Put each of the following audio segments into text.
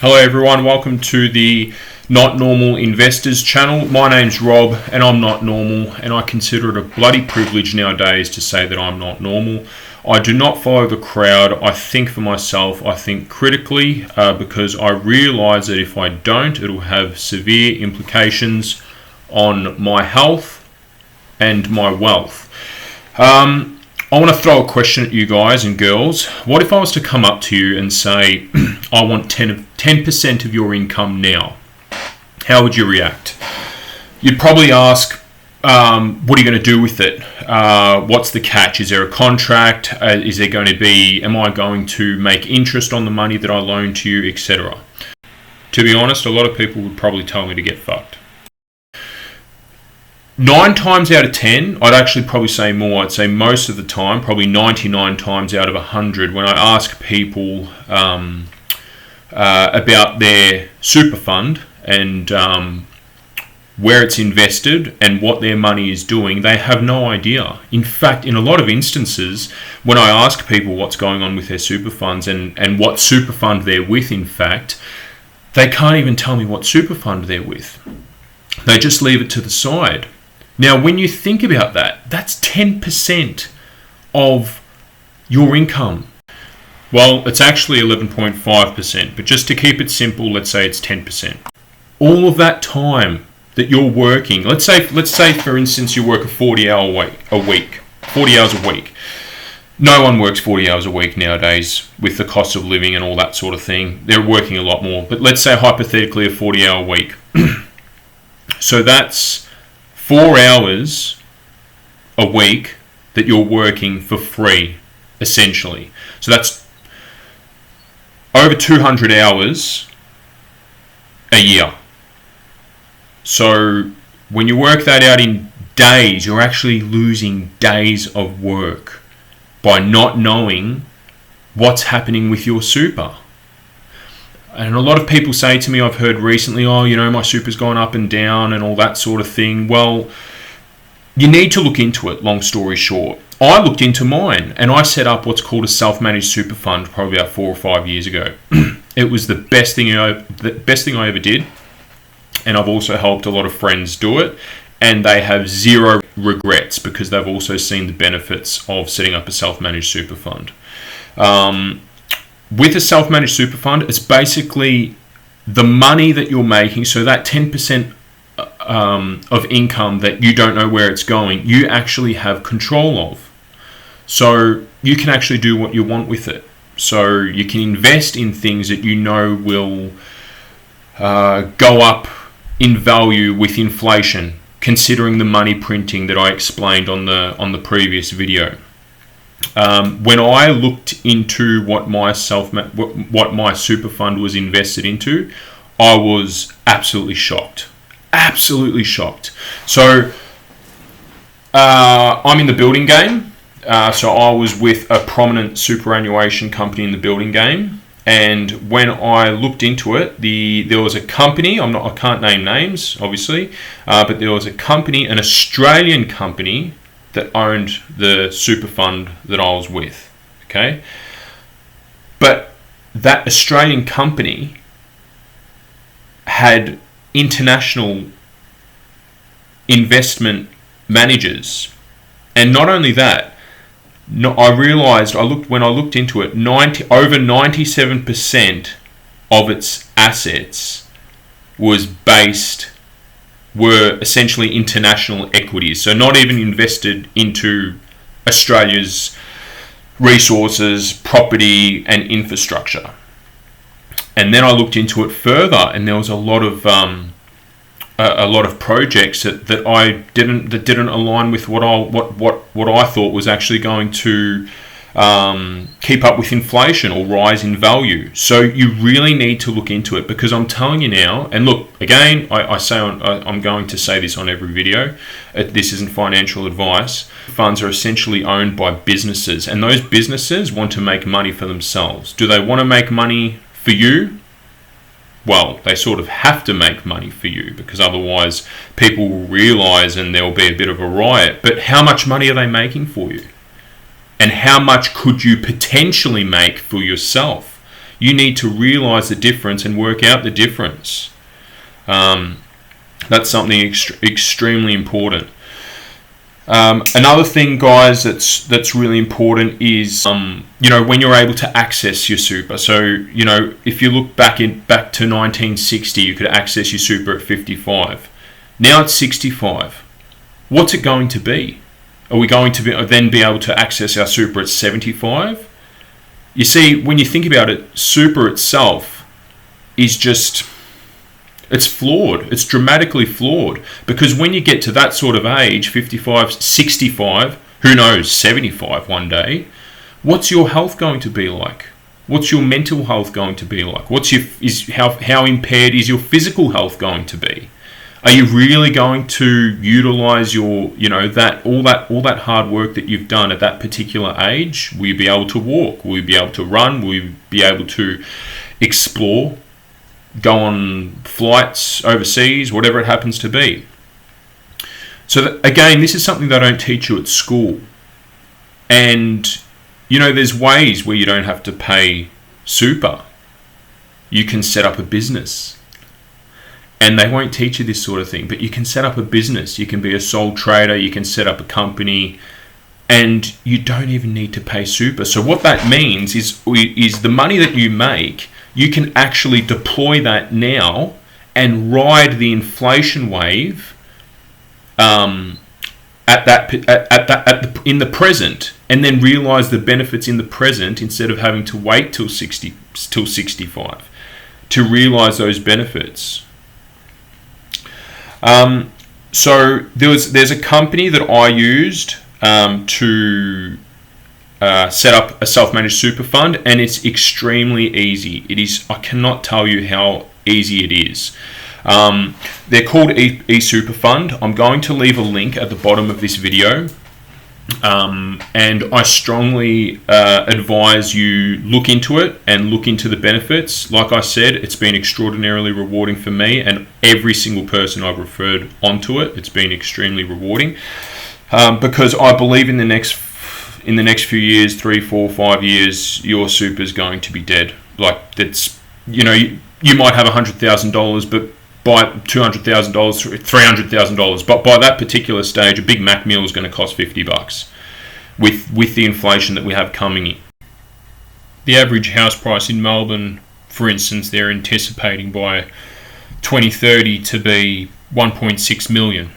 Hello everyone, welcome to the Not Normal Investors channel. My name's Rob and I'm not normal, and I consider it a bloody privilege nowadays to say that I'm not normal. I do not follow the crowd. I think for myself, I think critically, because I realise that if I don't, it'll have severe implications on my health and my wealth. I want to throw a question at you guys and girls. What if I was to come up to you and say, I want 10% of your income now? How would you react? You'd probably ask, what are you going to do with it? What's the catch? Is there a contract? Is there going to be, am I going to make interest on the money that I loan to you, etc.? To be honest, a lot of people would probably tell me to get fucked. 9 times out of 10, I'd actually probably say more. I'd say most of the time, probably 99 times out of 100, when I ask people about their super fund and where it's invested and what their money is doing, they have no idea. In fact, in a lot of instances, when I ask people what's going on with their super funds and what super fund they're with, in fact, they can't even tell me what super fund they're with. They just leave it to the side. Now, when you think about that, that's 10% of your income. Well, it's actually 11.5%, but just to keep it simple, let's say it's 10%. All of that time that you're working, let's say for instance you work a 40 hours a week. No one works 40 hours a week nowadays with the cost of living and all that sort of thing. They're working a lot more, but let's say hypothetically a 40-hour week. So that's 4 hours a week that you're working for free, essentially. So that's over 200 hours a year. So when you work that out in days, you're actually losing days of work by not knowing what's happening with your super. And a lot of people say to me, I've heard recently, my super's gone up and down and all that sort of thing. Well, you need to look into it, long story short. I looked into mine and I set up what's called a self-managed super fund probably about 4 or 5 years ago. It was the best thing I ever did. And I've also helped a lot of friends do it. And they have zero regrets because they've also seen the benefits of setting up a self-managed super fund. With a self-managed super fund, it's basically the money that you're making. So that 10% of income that you don't know where it's going, you actually have control of. So you can actually do what you want with it. So you can invest in things that you know will go up in value with inflation, considering the money printing that I explained on the previous video. When I looked into what my super fund was invested into, I was absolutely shocked. So I'm in the building game. So I was with a prominent superannuation company in the building game. And when I looked into it, there was a company, I can't name names, obviously, but there was a company, an Australian company, that owned the super fund that I was with, okay? But that Australian company had international investment managers. And not only that, I realized, when I looked into it, over 97% of its assets were essentially international equities. So not even invested into Australia's resources, property and infrastructure. And then I looked into it further, and there was a lot of projects that didn't align with what I thought was actually going to keep up with inflation or rise in value. So you really need to look into it, because I'm telling you now, and look, again, I'm going to say this on every video, this isn't financial advice. Funds are essentially owned by businesses, and those businesses want to make money for themselves. Do they want to make money for you? Well, they sort of have to make money for you, because otherwise people will realize and there'll be a bit of a riot. But how much money are they making for you? And how much could you potentially make for yourself? You need to realize the difference and work out the difference. That's something extremely important. Another thing, guys, that's really important is when you're able to access your super. So if you look back to 1960, you could access your super at 55. Now it's 65. What's it going to be? Are we going to then be able to access our super at 75? You see, when you think about it, super itself is it's flawed. It's dramatically flawed, because when you get to that sort of age, 55, 65, who knows, 75 one day, what's your health going to be like? What's your mental health going to be like? How impaired is your physical health going to be? Are you really going to utilize your, all that hard work that you've done at that particular age? Will you be able to walk? Will you be able to run? Will you be able to explore? Go on flights overseas, whatever it happens to be. So again, this is something they don't teach you at school. And, there's ways where you don't have to pay super. You can set up a business. And they won't teach you this sort of thing, but you can set up a business. You can be a sole trader. You can set up a company. And you don't even need to pay super. So what that means is the money that you make, you can actually deploy that now and ride the inflation wave in the present, and then realize the benefits in the present instead of having to wait till 65 to realize those benefits. So there's a company that I used to set up a self-managed super fund, and it's extremely easy. I cannot tell you how easy it is. They're called eSuper Fund. I'm going to leave a link at the bottom of this video, and I strongly advise you look into it and look into the benefits. Like I said, it's been extraordinarily rewarding for me, and every single person I've referred onto it, it's been extremely rewarding, because I believe in the next few years, 3, 4, 5 years, your super is going to be dead. Like, that's, you might have $100,000, but by $200,000, $300,000, but by that particular stage, a Big Mac meal is going to cost $50 with the inflation that we have coming in. The average house price in Melbourne, for instance, they're anticipating by 2030 to be 1.6 million.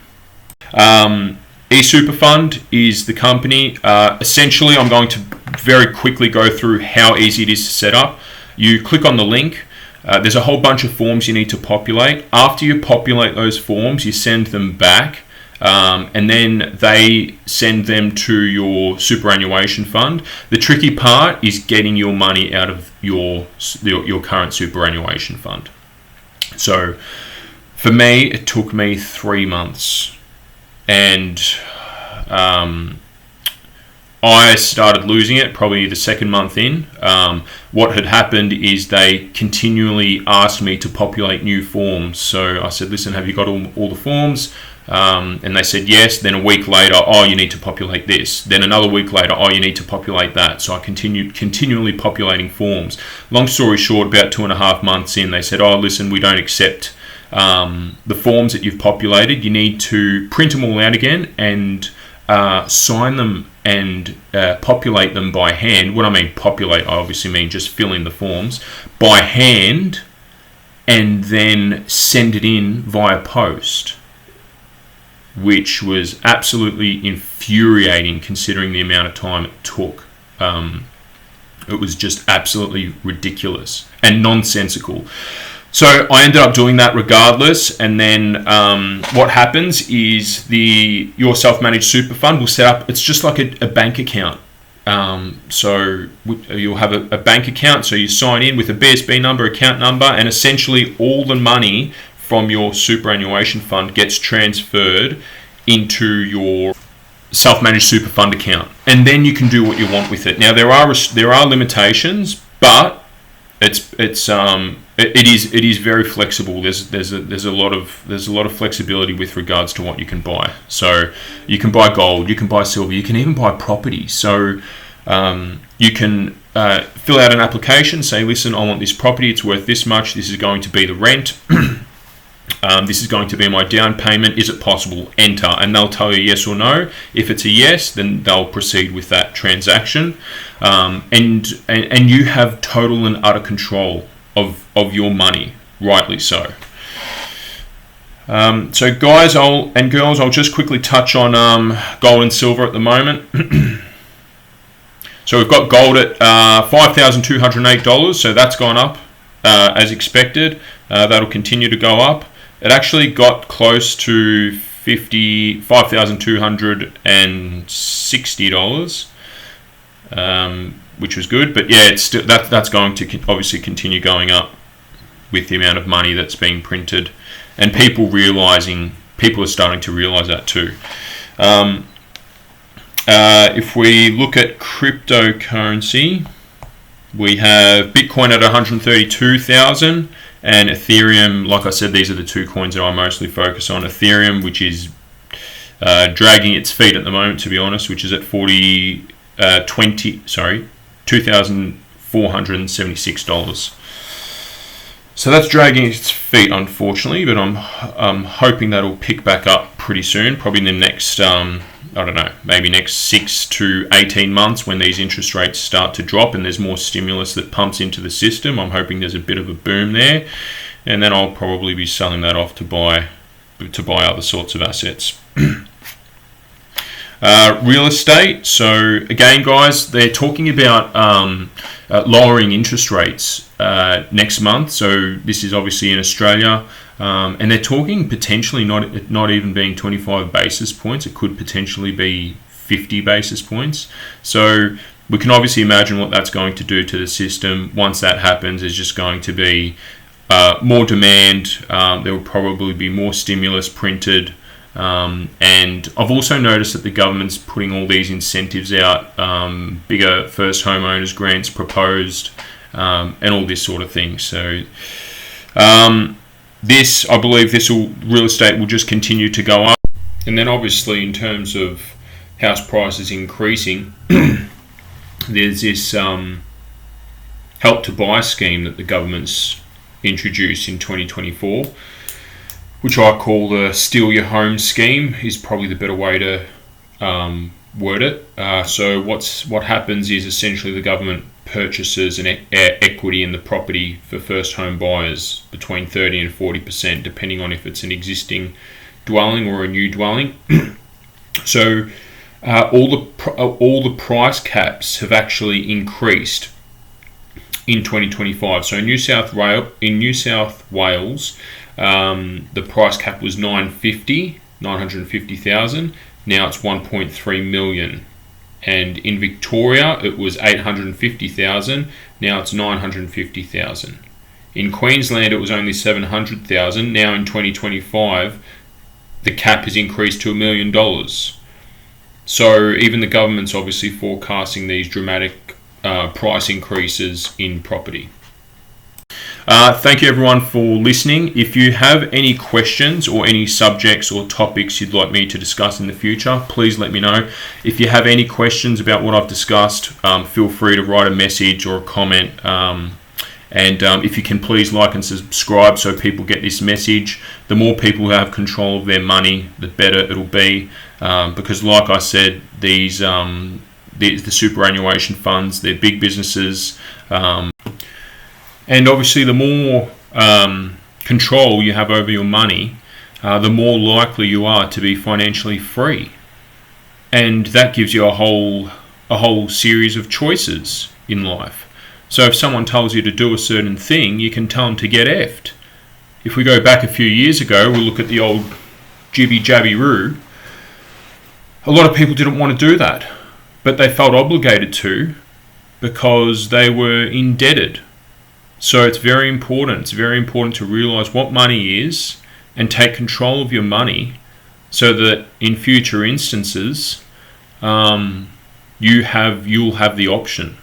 eSuper Fund is the company. Essentially, I'm going to very quickly go through how easy it is to set up. You click on the link. There's a whole bunch of forms you need to populate. After you populate those forms, you send them back, and then they send them to your superannuation fund. The tricky part is getting your money out of your current superannuation fund. So for me, it took me 3 months. And I started losing it probably the second month in. What had happened is they continually asked me to populate new forms. So I said, listen, have you got all the forms? And they said yes. Then a week later, oh, you need to populate this. Then another week later, oh, you need to populate that. So I continued continually populating forms. Long story short, about 2.5 months in, they said, oh, listen, we don't accept the forms that you've populated. You need to print them all out again and sign them and populate them by hand. What I mean populate, I obviously mean just fill in the forms by hand and then send it in via post, which was absolutely infuriating considering the amount of time it took. It was just absolutely ridiculous and nonsensical. So I ended up doing that regardless, and then what happens is your self-managed super fund will set up. It's just like a bank account. So you'll have a bank account. So you sign in with a BSB number, account number, and essentially all the money from your superannuation fund gets transferred into your self-managed super fund account, and then you can do what you want with it. Now there are limitations, but it is very flexible. There's a lot of flexibility with regards to what you can buy. So you can buy gold, you can buy silver, you can even buy property. So you can fill out an application, say, listen, I want this property, it's worth this much, this is going to be the rent, this is going to be my down payment, is it possible? Enter, and they'll tell you yes or no. If it's a yes, then they'll proceed with that transaction, and you have total and utter control of your money, rightly so. So guys and girls, I'll just quickly touch on gold and silver at the moment. So we've got gold at $5,208, so that's gone up as expected. That'll continue to go up. It actually got close to $5,260, which was good. But yeah, it's still, that's going to obviously continue going up with the amount of money that's being printed, and people are starting to realize that too. If we look at cryptocurrency, we have Bitcoin at 132,000 and Ethereum. Like I said, these are the two coins that I mostly focus on. Ethereum, which is dragging its feet at the moment, to be honest, which is at $2,476. So that's dragging its feet, unfortunately, but I'm hoping that'll pick back up pretty soon, probably in the next, maybe next 6 to 18 months, when these interest rates start to drop and there's more stimulus that pumps into the system. I'm hoping there's a bit of a boom there, and then I'll probably be selling that off to buy other sorts of assets. Real estate. So again, guys, they're talking about lowering interest rates next month. So this is obviously in Australia, and they're talking potentially not even being 25 basis points. It could potentially be 50 basis points. So we can obviously imagine what that's going to do to the system. Once that happens, there's just going to be more demand. There will probably be more stimulus printed. And I've also noticed that the government's putting all these incentives out, bigger first homeowners grants proposed, and all this sort of thing. So I believe real estate will just continue to go up. And then obviously in terms of house prices increasing, there's this help to buy scheme that the government's introduced in 2024. Which I call the Steal Your Home scheme, is probably the better way to word it. So what happens is essentially the government purchases an equity in the property for first home buyers between 30 and 40%, depending on if it's an existing dwelling or a new dwelling. So all the price caps have actually increased in 2025. So in New South Wales. The price cap was 950,000. Now it's 1.3 million. And in Victoria, it was 850,000. Now it's 950,000. In Queensland, it was only 700,000. Now in 2025, the cap has increased to $1 million. So even the government's obviously forecasting these dramatic price increases in property. Thank you everyone for listening. If you have any questions or any subjects or topics you'd like me to discuss in the future, please let me know. If you have any questions about what I've discussed, feel free to write a message or a comment. And if you can please like and subscribe so people get this message. The more people who have control of their money, the better it'll be. Because like I said, the superannuation funds, they're big businesses. And obviously, the more control you have over your money, the more likely you are to be financially free. And that gives you a whole series of choices in life. So if someone tells you to do a certain thing, you can tell them to get effed. If we go back a few years ago, we'll look at the old jibby jabby roo. A lot of people didn't want to do that, but they felt obligated to because they were indebted. So it's very important. It's very important to realize what money is and take control of your money so that in future instances, you'll have the option.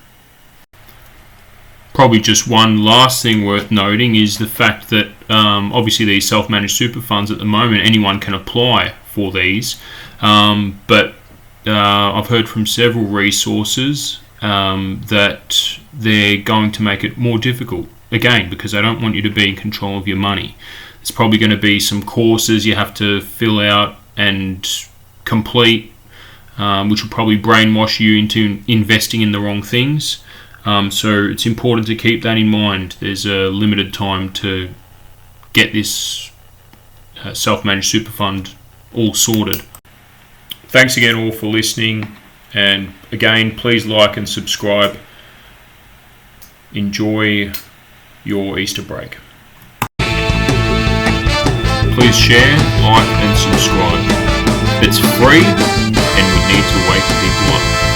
Probably just one last thing worth noting is the fact that obviously these self-managed super funds at the moment, anyone can apply for these. But I've heard from several resources that they're going to make it more difficult, again, because they don't want you to be in control of your money. There's probably going to be some courses you have to fill out and complete, which will probably brainwash you into investing in the wrong things. So it's important to keep that in mind. There's a limited time to get this self-managed super fund all sorted. Thanks again all for listening, and again, please like and subscribe. Enjoy your Easter break. Please share, like and subscribe. It's free and we need to wake people up.